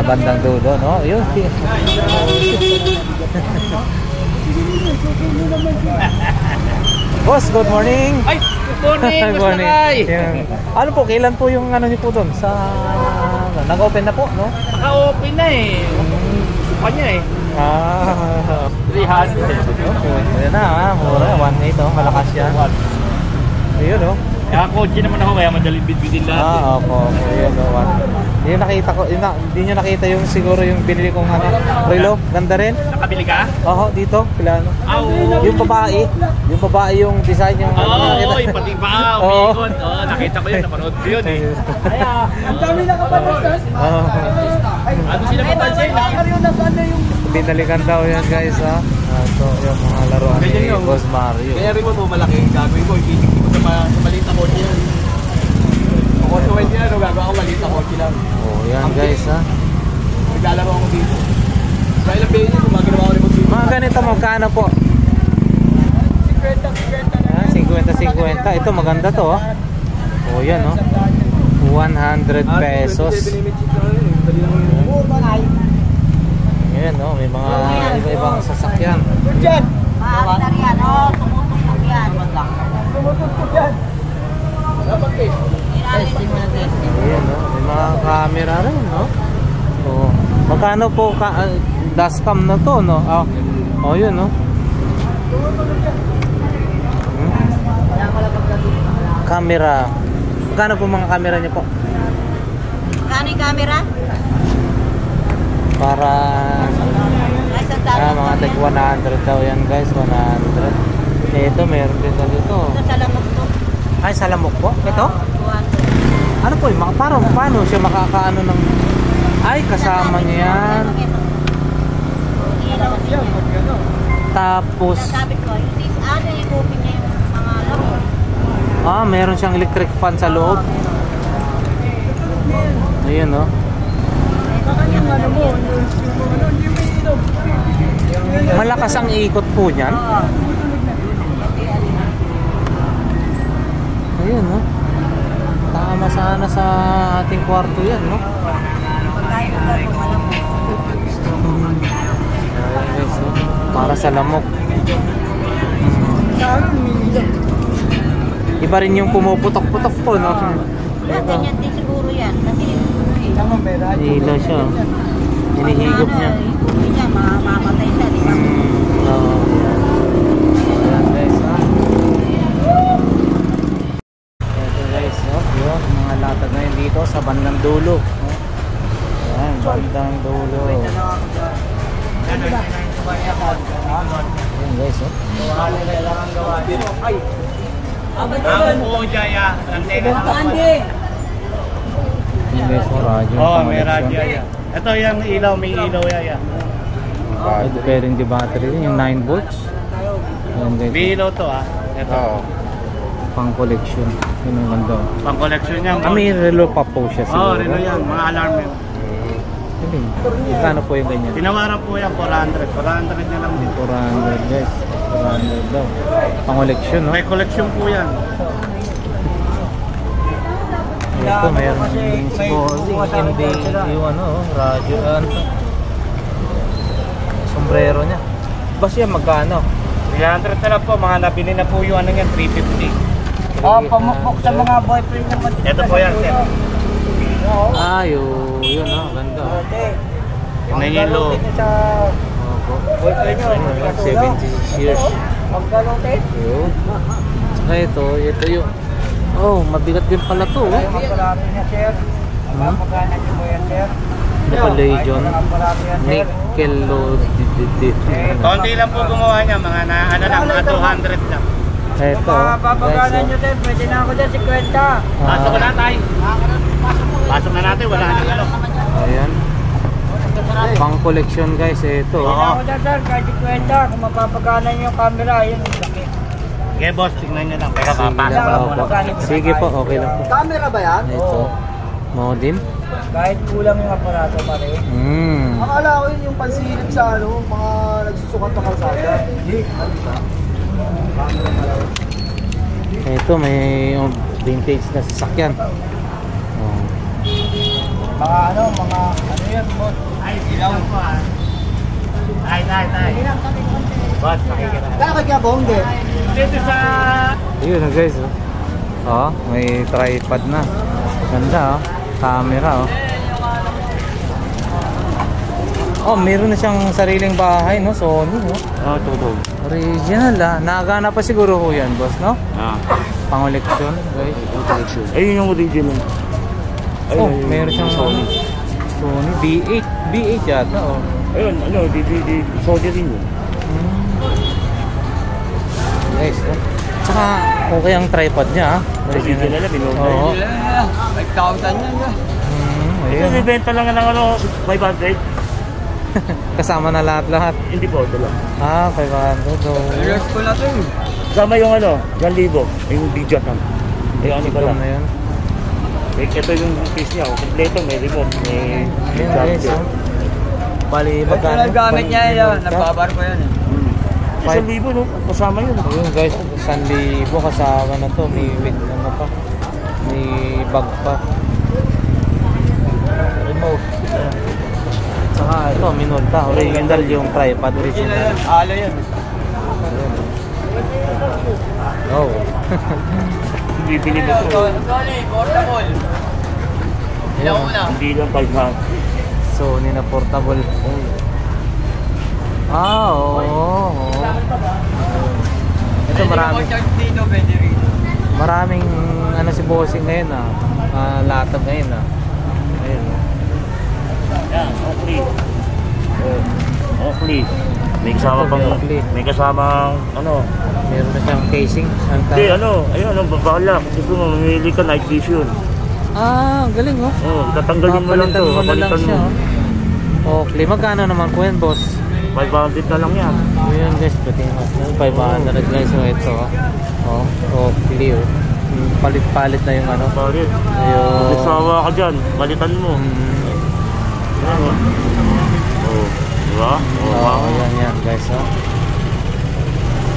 bandang dulo, no? Yun. Boss, good morning. Ay, good morning, Good morning. Ano po, kailan po yung ano niyo po doon? Sa nag-open na po, no? Naka-open na eh. Suka niya eh. 300. Ayan na, mura. 1.8, oh. Malakas yan. Ayun, oh. Kaya kotse naman ako, kaya madaling bitbitin lahat. Opo. Ayun, oh. Hindi nakita ko, hindi nyo nakita yung siguro yung binili kong ano, relo. Ganda rin. Nakabili ka? Oo, dito. Pilano. Yung babae yung design yung Oo, yung pati pa, umikot. Oo, nakita ko yun, napanood ko yun eh. Ang dami nakapansin. Ano sila mapansin? Binalikan daw yan guys ha. So yung mga laruan ni Boss Mario. Kaya rin mo po malaki, gagawin ko, ipitik ko sa maliit na kotse yan. Kung kotse wide yan, gagawa ko maliit na kotse lang. Oh, yan guys ha. Naglalaro ako dito. So ilang beses kung magagawa ko rin mo dito. Mga ganito magkano po? 50. Ito maganda to oh. Oh yan oh. 100 pesos. Ayan oh, may mga iba-ibang sasakyan. Maaktar yan, oh, tumututok yan. Tumututok yan. Ayan oh, may mga camera rin no. Oh, magkano po dashcam na to no? Oh, yun no. Camera. Magkano po mga camera niyo po? Magkano yung camera? Para mga tag 100 daw yan guys, 100. Ito meron din dito. Ito sa lamok to. Ay, sa lamok po? Ito? 200. Ano po yung paano siya makakaano ng... Ay, kasama niya yan. Tapos... Sabi ko, ano yung open niya yung mga lamok. Meron siyang electric fan sa loob. Ayun oh. Malakas ang ikot po niyan. Ayun no. Tama sana sa ating kwarto yan no. Para sa lamok. Iba rin yung pumuputok-putok po no. Ganyan din siguro yan. Kasi hila siya. Hinihigop niya. Mamamatay siya, di ba? Ayan guys ha. Ito guys yun, mga latag na yun dito sa bandang dulo. Ayan, bandang dulo. Ayan guys Ang buong Jaya, ang tega naman. radyo. May radyo yan. Ito yung ilaw, may ilaw yan. Ito pwedeng di battery din, yung 9 volts. Ayan guys. May ilaw to Ito. Pang collection. Yun ang ganda. Pang collection yan. May relo pa po siya siguro. Relo yan, mga alarm yan. Ikano po yung ganyan? Tinawaran po yan, 400. 400 na lang din. 400 guys. 400 daw. Pang collection no? May collection po yan. Ito mayroon hindi yung radyo sombrero niya. Bas yan magkano? 300 na lang po, mga nabili na po yung yan, 350. Pamukpok sa mga boyfriend naman. Ito po yan, sir. Yun ganda. Yung nanyelo. Boyfriend nyo. 76 years. Magkalote? Yun. Saka ito yung mabigat din pala to. Magkalapin niya, sir. Magkakagana niyo mo yan, sir. Legion. Nickel load. Konti lang po gumawa niya, mga mga 200 lang. Ito. Papagana nyo, sir. Pwede na ako dyan, 50. Pasok na tayo. Pasok na natin, wala na Ayan. Pang collection guys, ito. Pwede na ako dyan, sir. Kahit 50. Kung mapapagana nyo yung camera, yun. Okay boss, tingnan nyo lang. Pero papasok lang muna. Sige po, okay lang po. Camera ba yan? Ito. Modem. Kahit kulang yung aparato pa rin. Akala ko yun yung pansilip sa mga nagsusukat na kalsada. Hindi. Ito may vintage na sasakyan. Mga yan, boss. Ay, ilaw mo ah. Ay. Boss, makikita. Bakit nga bongge? Dito sa... Yun na guys, oh. Oh, may tripod na. Ganda, oh. Camera, oh. Oh, meron na siyang sariling bahay, no? Sony, no? Totoo. Original, ah. Nakagana pa siguro ko yan, boss, no? Pangoleksyon, guys. Ayun yung original. Oh, meron siyang Sony B8. B8 yata, oh. Ayun, Sony rin yun. Guys, oh. Tsaka, okay ang tripod niya, ah. Original na, binuha. Oo. 5,000 yan, ah. Ayun. Ito, ibenta lang ng 500. Kasama na lahat-lahat. Hindi po, ito lang. Ah, 500, oh. Yes ko na ito. Kasama yung 1,000, yung DJ cam. Eh, ano ka lang. Na yun. Ito yung case niya, kompleto, may remote, may Ayun, guys, oh. Bali, magkano? gamit niya yun, nababar ko yan. 5,000, 1,000, no? Kasama yun. Ayun guys, 1,000 kasama na to. May with ano pa. May bag pa. Remote. Tsaka ito, minulta. Original yung tripod. Original. Ala yan. Oh. Bibili mo ito. Sorry, portable. Ilang una? Hindi lang 500. Sony na portable. Ah, oo. Ito marami. Dito, pwede rin. Maraming ano si bossing ngayon, ah. Latag ngayon, ah. Ayun. Yan, Oakley. Oakley. May kasama Ito, pang, Oakley. may kasamang, Meron na siyang casing. hindi, ayun, bahala. Kung gusto mo, mamili ka night vision. Ah, galing, oh. Tatanggalin mo lang to. Papalitan mo na lang Palitan siya, mo. oh. Okay, magkano naman po yan, boss? 500 na lang yan. Ayan guys, pati mas 500 guys, so ito, oh. Okay, oh. Palit-palit na yung ano. Palit. Ayun. Nagsawa ka dyan, palitan mo. Ayan, diba? Oh, yan guys, oh.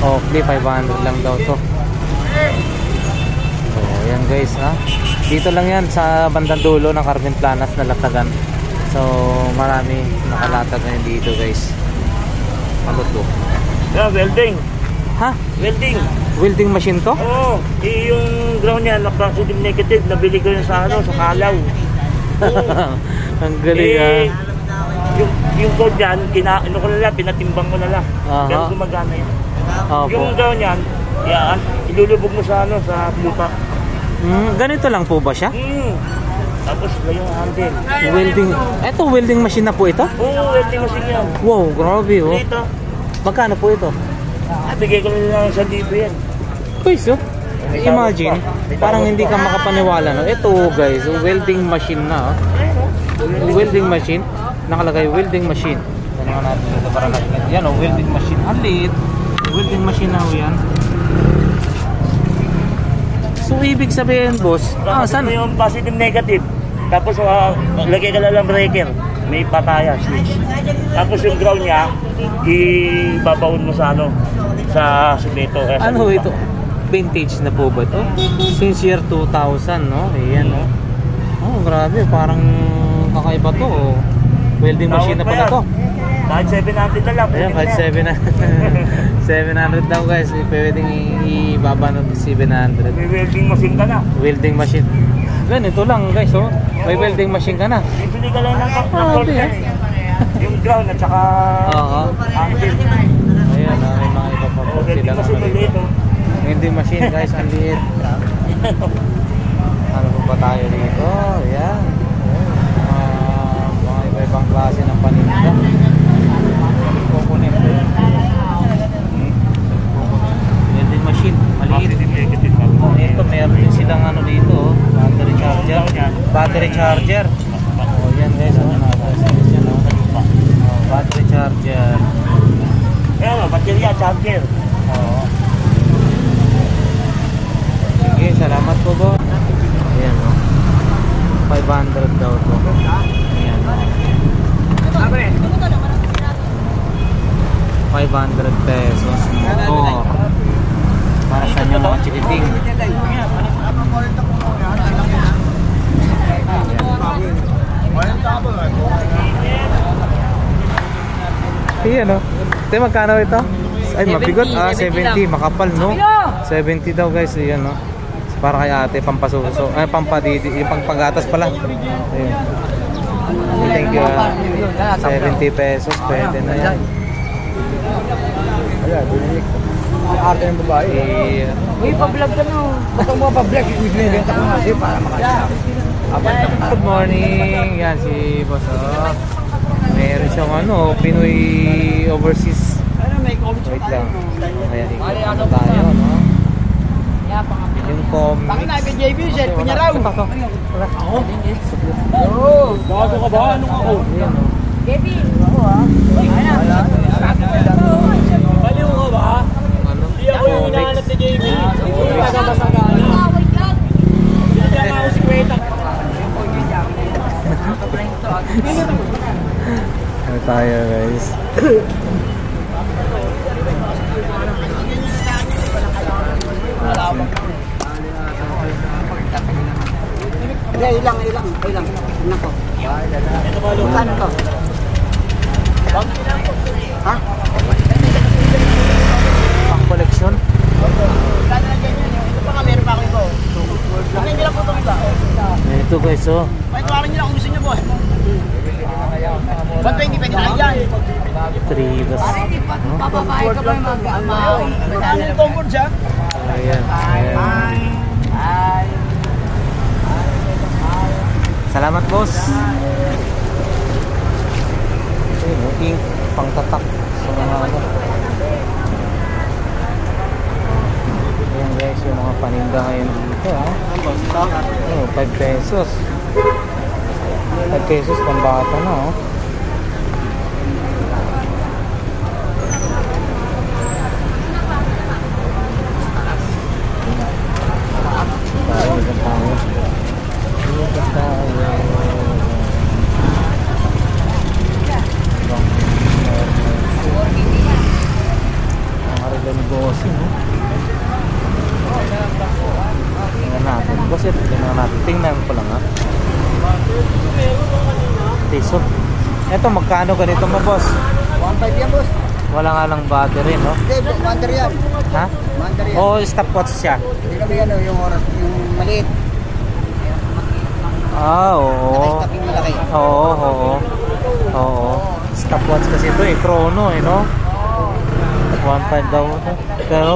Okay, 500 lang daw to. Oh, yan guys, ha. Dito lang yan sa bandang dulo ng Carmen Planas na latagan. So, marami nakalatag ngayon dito, guys. Ano to? Yeah, welding. Ha? Welding. Welding machine to? Oo. Yung ground niya, positive negative, nabili ko yun sa Kalaw. Ang galing, ah. Yung code yan, ko na lang, pinatimbang ko na lang. Pero gumagana yun. Yung ground yan, ilulubog mo sa lupa. Ganito lang po ba siya? Tapos yung handle. Welding. Ito, welding machine na po ito? Oo, welding machine yan. Wow, grabe, oh. Dito. Magkano po ito? Bigay ko na lang 1,000 yan. Guys, oh. Imagine, parang hindi ka makapaniwala, no? Ito, guys, welding machine na, oh. Welding machine. Nakalagay, welding machine. Ano nga natin ito para natin. Yan, oh, welding machine. Ang liit. Welding machine na, oh, yan. So, ibig sabihin, boss, saan? Yung positive negative. Tapos, lagay ka lang breaker. May pataya, switch. Tapos yung ground niya, ibabaon mo sa sa simento. Ano ito? Vintage na po ba ito? Since year 2000, no? Ayan, no? Oh, grabe. Parang kakaiba to, oh. Welding machine na pala to. Kahit 700 na lang. Ayan, kahit 700 daw, guys. Pwedeng ibaba ng 700. May welding machine ka na. Welding machine. Ganito lang, guys, oh. May welding machine ka na. Bibili ka lang ng Grabe, eh. Yung ground at saka handle. Ayan, may mga iba pa po sila na dito. Welding machine, guys, ang liit. Ano po ba tayo dito? Ayan. Mga iba-ibang klase ng paninda. Component. Welding machine, maliit. Ito, meron din silang ano dito, oh. Battery charger. Battery charger. Oh, yan guys, oh. Yan, oh. Battery charger. Ayan, baterya, charger. Oo. Sige, salamat po, bo. Ayan, oh. 500 daw to. Ayan, oh. 500 pesos. Oh. Para sa inyo mga chikiting. Iyan, no? Ito, magkano ito? Ay, mabigot. 70. Makapal, no? 70 daw, guys. Iyan, no? Para kay ate, pampasuso. Ay, pampadidi. Yung pangpagatas pala. Ayun. Thank you. 70 pesos. Pwede na yan. Ayan, dinig. Ate ng babae. Uy, pa-vlog ka no. Baka mga pa-vlog, ibibenta ko kasi para makasama. Good morning. Yan si Boss. Oh. Meron siyang ano, Pinoy overseas. Wait lang. Ayan, ikot tayo, no? Yung comics. Bakit na kay JB, set ko niya raw. Ako. Oo, bago ka ba? Anong ako? Ayan, no? Kevin. Baliw ka ba? Ano? Hindi ako yung hinahanap ni JB. Hindi ko nagmasagana. Away dyan. Hindi na ako si Kweta. Ano tayo, guys? Ilang. Nako. Magkano to? Ha? Pang collection? Ito pa nga, meron pa ako ito. Hindi lang po ito iba. Ito, guys, oh. Pahituwarin niyo lang kung gusto niyo, boss. 120, pwede na yan. 3 bas. No? Papabahay ka ba yung Ano yung comfort siya? Ayan. Ayan. Salamat, boss. Ayun, oh, ink, pangtatak sa mga ano. Ayan, guys, yung mga paninda ngayon dito, ha. Oh, 5 pesos. 5 pesos pambata na, oh. Tayo, dito tayo. Dito tayo. Ang arilan ni Bossing, no? Tingnan natin. Boss, ito, tingnan natin. Tingnan ko lang, ha? Tisot. Ito, magkano ganito mo, boss? 1.5 yan, boss. Wala nga lang battery, no? Hindi, mander yan. Ha? Mander yan. O stopwatch siya? Hindi kami ano, yung oras, yung maliit. Ah, oo. Naka-stop yung malaki. Oo. Stopwatch kasi ito eh, chrono eh, no? 1.5 daw ito. Pero,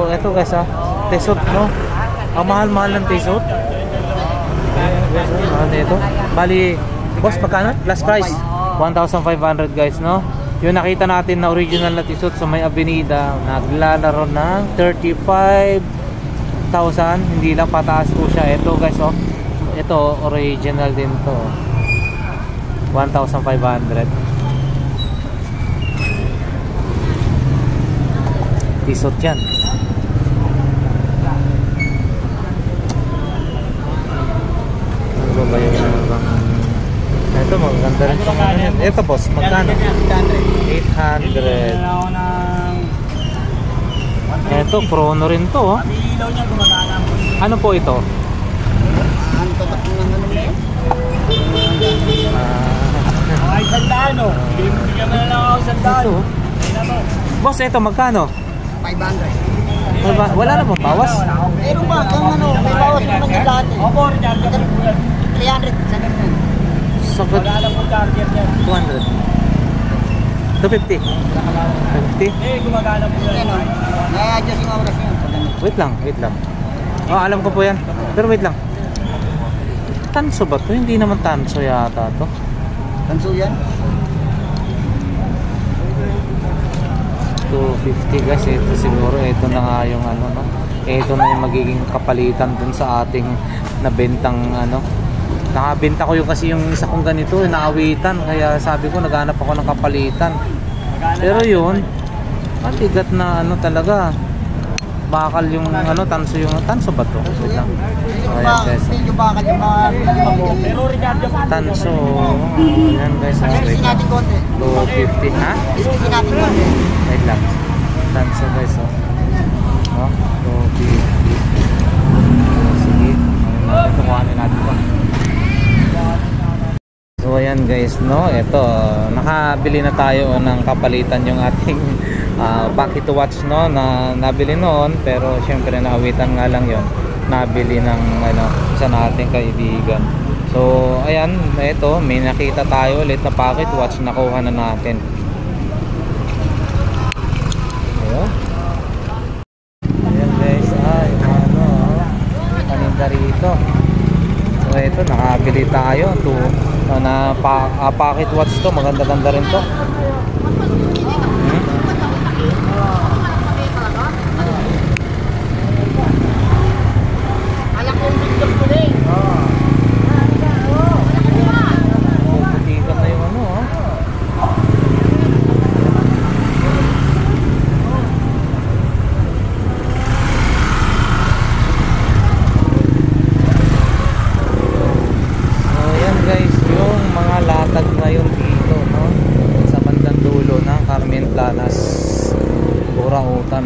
ito guys ha, Tissot, no? Ang mahal-mahal ng Tissot. Mahal na ito. Bali, boss, pagkano? Last price? 1,500 guys, no? Yung nakita natin na original na Tissot sa may Avenida, naglalaro ng 35,000. Hindi lang pataas po siya. Ito guys, oh. Ito, original din to. 1,500. Tissot yan. Ano ba yung ito, maganda rin itong ano yan. Ito boss, magkano? 800. Ito, chrono rin to, oh. Ano po ito? Ang tatak ng ano niya. Ay, sandaan, oh. Bigyan mo na lang ako sandaan. Ito. Boss, ito, magkano? 500. Wala na pong bawas? Meron ba? Kung ano, may bawas naman yung lahat eh. Opo, 300. Sabi mo. Sagot. Wala na po charger niya. 200. 250. 250. Gumagana po yan. Ano? Nai-adjust yung oras niya. Wait lang. Oh, alam ko po yan. Pero wait lang. Tanso ba to? Hindi naman tanso yata to. Tanso yan? 250 guys. Ito siguro. Ito na nga yung ano, no? Ito na yung magiging kapalitan dun sa ating nabentang ano. Nakabenta ko yung kasi yung isa kong ganito, naawitan. Kaya sabi ko, naghanap ako ng kapalitan. Pero yun, ang tigat na ano talaga. Bakal yung ano, tanso ba to? Wait lang. Ayan guys. Medyo bakal yung mga pero Ricardo Tanso. Ayan guys. Wait Isisi lang. natin konti. 250 ha? Isisi natin konti. Wait lang. Tanso guys. Oh. 250. Sige. Ito kuhanin natin pa. So Ito, nakabili na tayo ng kapalitan yung ating pocket watch, no, na nabili noon, pero syempre naawitan nga lang yon, nabili ng isa nating kaibigan. So ayan, ito may nakita tayo ulit na pocket watch, nakuha na natin. Ayan guys, paninda rito. So ito, nakabili tayo na pocket watch to, maganda-ganda rin to. Putikan na yung guys, yung mga latag ngayon dito, no, sa bandang dulo ng Carmen Planas, Burautan.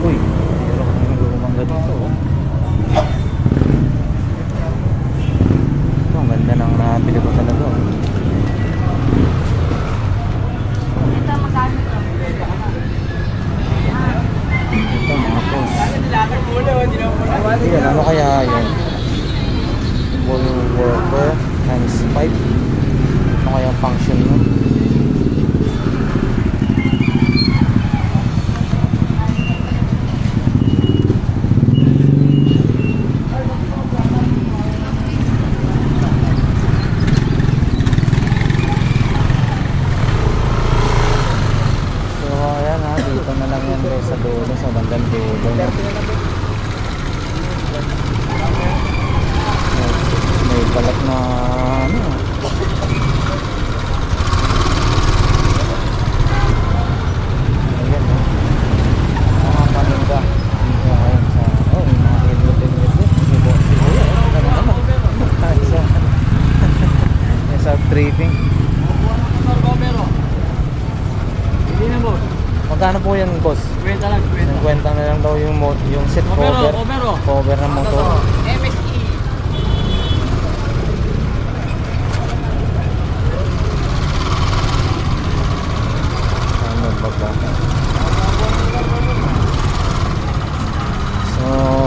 Uy, mayroon kang lumangga dito, ito, ang ganda ng nabili ko talaga, ito mga boss. Yan, ano kaya yun? Worker times 5. Ano kaya ang function mo? So ayan dito na lang yan guys, sa dulo, sa bandang dulo. May balat na ayan, mga paninda dito ngayon sa may mga helmet sa tripping. Magkano po yan, boss? 50 lang. 50 na lang daw yung seat cover ng motor. MSE. Ano ba ba? So,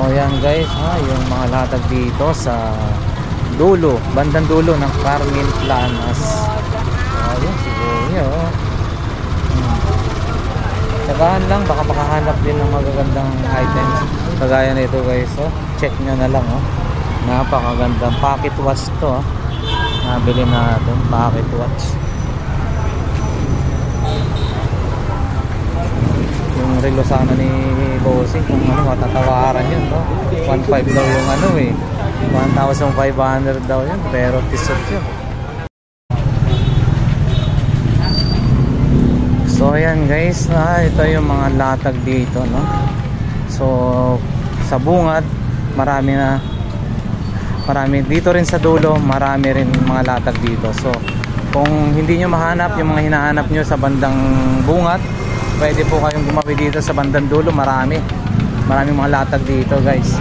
yan guys, yung mga latag dito sa dulo, bandang dulo ng Carmen Planas. Ayun, siguro sagahan lang, baka makahanap din ng magagandang items kagaya nito guys. So check nyo na lang, napakagandang pocket watch to, nabili natin pocket watch. Yung relo sana ni Bossing, kung matatawaran yun, 1.5 daw yung 1,500 daw yun, pero tisot yun. So ayan guys, ito yung mga latag dito, no. So sa bungad, marami dito rin sa dulo, marami rin mga latag dito. So kung hindi nyo mahanap yung mga hinahanap nyo sa bandang bungad, pwede po kayong gumawi dito sa bandang dulo. Maraming mga latag dito guys.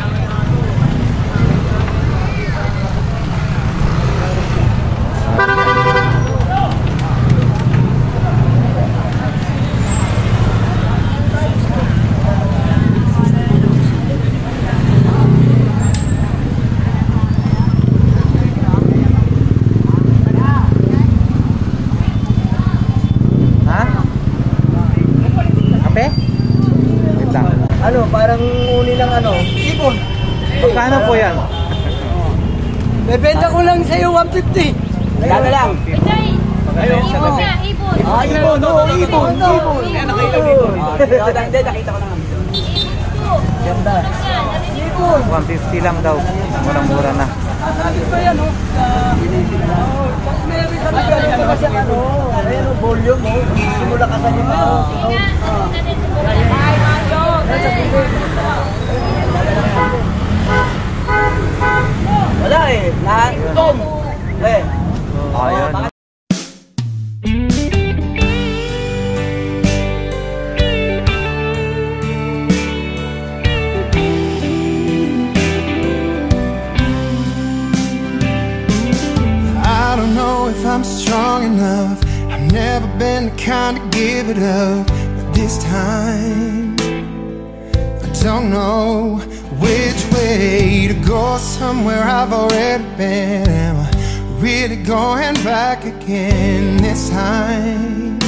Parang uni ng ibon. Magkano po yan? Bebenta ko lang sa'yo 150. Kano lang? Ibon na, ibon. Ibon. Nakita ko na. Ganda. Ibon. 150 lang daw. Murang-mura na. Volume mo. Simula ka sa nyo. Wala lahat tom. Ayan. I don't know if I'm strong been the kind to give it up, but this time I don't know which way to go. Somewhere I've already been. Am I really going back again this time?